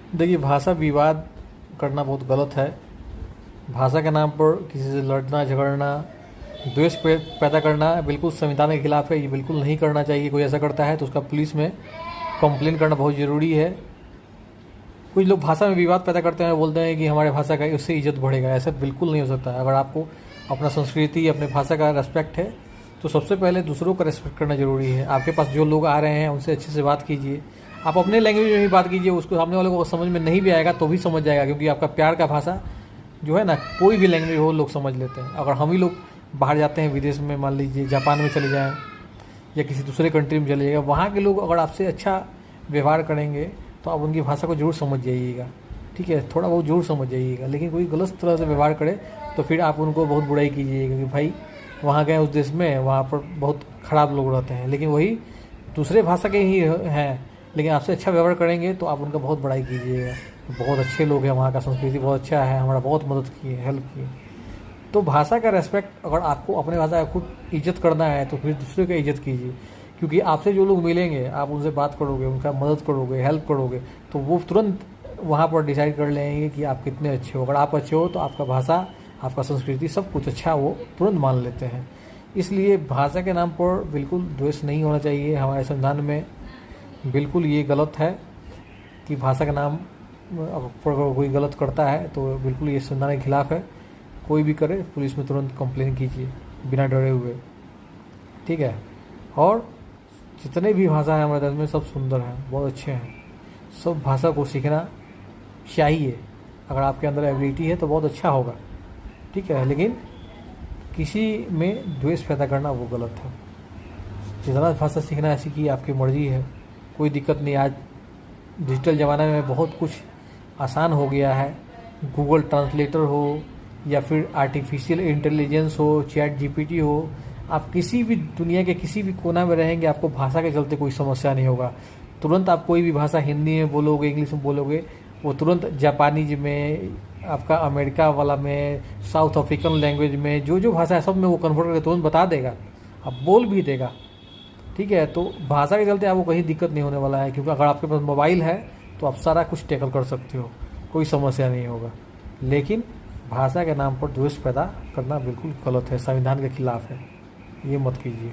देखिए, भाषा विवाद करना बहुत गलत है। भाषा के नाम पर किसी से लड़ना झगड़ना, द्वेष पैदा करना बिल्कुल संविधान के खिलाफ है। ये बिल्कुल नहीं करना चाहिए। कोई ऐसा करता है तो उसका पुलिस में कंप्लेन करना बहुत ज़रूरी है। कुछ लोग भाषा में विवाद पैदा करते हैं, बोलते हैं कि हमारे भाषा का उससे इज्जत बढ़ेगा। ऐसा बिल्कुल नहीं हो सकता है। अगर आपको अपना संस्कृति, अपने भाषा का रेस्पेक्ट है तो सबसे पहले दूसरों का रेस्पेक्ट करना ज़रूरी है। आपके पास जो लोग आ रहे हैं उनसे अच्छे से बात कीजिए। आप अपने लैंग्वेज में भी बात कीजिए, उसको सामने वाले को समझ में नहीं भी आएगा तो भी समझ जाएगा, क्योंकि आपका प्यार का भाषा जो है ना, कोई भी लैंग्वेज हो लोग समझ लेते हैं। अगर हम ही लोग बाहर जाते हैं विदेश में, मान लीजिए जापान में चले जाएँ या किसी दूसरे कंट्री में चले जाइएगा, वहाँ के लोग अगर आपसे अच्छा व्यवहार करेंगे तो आप उनकी भाषा को जरूर समझ जाइएगा। ठीक है, थोड़ा बहुत जरूर समझ जाइएगा। लेकिन कोई गलत तरह से व्यवहार करे तो फिर आप उनको बहुत बुराई कीजिएगा कि भाई वहाँ गए उस देश में, वहाँ पर बहुत ख़राब लोग रहते हैं, लेकिन वही दूसरे भाषा के ही हैं, लेकिन आपसे अच्छा व्यवहार करेंगे तो आप उनका बहुत बड़ाई कीजिएगा। बहुत अच्छे लोग हैं, वहाँ का संस्कृति बहुत अच्छा है, हमारा बहुत मदद किए, हेल्प किए। तो भाषा का रेस्पेक्ट, अगर आपको अपने भाषा का खुद इज्जत करना है तो फिर दूसरे का इज्जत कीजिए, क्योंकि आपसे जो लोग मिलेंगे, आप उनसे बात करोगे, उनका मदद करोगे, हेल्प करोगे, तो वो तुरंत वहाँ पर डिसाइड कर लेंगे कि आप कितने अच्छे हो। अगर आप अच्छे हो तो आपका भाषा, आपका संस्कृति सब कुछ अच्छा वो तुरंत मान लेते हैं। इसलिए भाषा के नाम पर बिल्कुल द्वेष नहीं होना चाहिए। हमारे संविधान में बिल्कुल ये गलत है कि भाषा का नाम पर कोई गलत करता है तो बिल्कुल ये संविधान के खिलाफ है। कोई भी करे पुलिस में तुरंत कंप्लेन कीजिए बिना डरे हुए। ठीक है, और जितने भी भाषा है हमारे देश में सब सुंदर हैं, बहुत अच्छे हैं। सब भाषा को सीखना चाहिए। अगर आपके अंदर एबिलिटी है तो बहुत अच्छा होगा। ठीक है, लेकिन किसी में द्वेष पैदा करना वो गलत है। जितना भाषा सीखना है सीखिए, आपकी मर्जी है, कोई दिक्कत नहीं। आज डिजिटल ज़माना में बहुत कुछ आसान हो गया है। गूगल ट्रांसलेटर हो या फिर आर्टिफिशियल इंटेलिजेंस हो, चैट जीपीटी हो, आप किसी भी दुनिया के किसी भी कोना में रहेंगे, आपको भाषा के चलते कोई समस्या नहीं होगा। तुरंत आप कोई भी भाषा हिंदी में बोलोगे, इंग्लिश में बोलोगे, वो तुरंत जापानीज में, आपका अमेरिका वाला में, साउथ अफ्रीकन लैंग्वेज में, जो जो भाषा है सब में वो कन्वर्ट करके तुरंत बता देगा, अब बोल भी देगा। ठीक है, तो भाषा के चलते आपको कहीं दिक्कत नहीं होने वाला है, क्योंकि अगर आपके पास मोबाइल है तो आप सारा कुछ टैकल कर सकते हो, कोई समस्या नहीं होगा। लेकिन भाषा के नाम पर द्वेष पैदा करना बिल्कुल गलत है, संविधान के खिलाफ है। ये मत कीजिए।